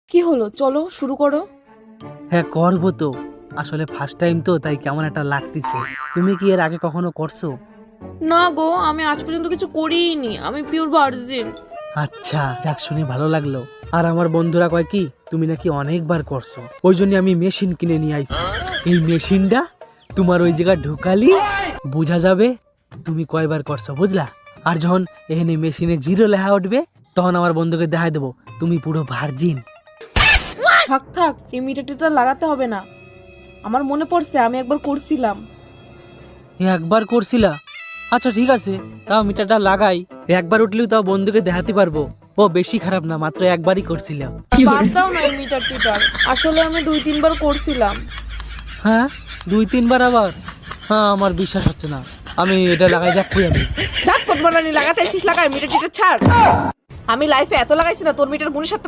কি হলো, চলো শুরু করো। হ্যাঁ করবো তো, আসলে ফার্স্ট টাইম তো তাই কেমন একটা লাগতেছে। তুমি কি এর আগে কখনো করছো? না গো, আমি আজ পর্যন্ত কিছু করিনি, আমি পিওর ভার্জিন। আচ্ছা যাক, শুনে ভালো লাগলো। আর আমার বন্ধুরা কয় কি তুমি নাকি অনেকবার করছো, ওই জন্য আমি মেশিন কিনে নিয়ে আইছি। এই মেশিনটা তোমার ওই জায়গায় ঢুকালি বোঝা যাবে তুমি কয়বার করছো, বুঝলা? আর যখন এখানে মেশিনে জিরো লেখা উঠবে তখন আমার বন্ধুকে দেখাই দেবো তুমি পুরো ভার্জিন। থাক থাক, এই মিটারটা লাগাতে হবে না। আমার মনে পড়ছে আমি একবার করছিলাম। একবার করছিলা? আচ্ছা ঠিক আছে, তাও মিটারটা লাগাই। একবার উঠলেও তাও বন্ধুকে দেখাতে পারবো ও বেশি খারাপ না, মাত্র একবারই করছিলাম। বাদ দাও না এই মিটার টিটার, আসলে আমি 2-3 বার করছিলাম। হ্যাঁ 2-3 বার আবার? হ্যাঁ আমার বিশ্বাস হচ্ছে না, আমি এটা লাগাই দেখবো আমি। দেখ, তোর বানানি লাগাতে আছিস, লাগাই মিটার টিটার ছাড়। আমি লাইফে এত লাগাইছি না, তোর মিটার গুণের সাথে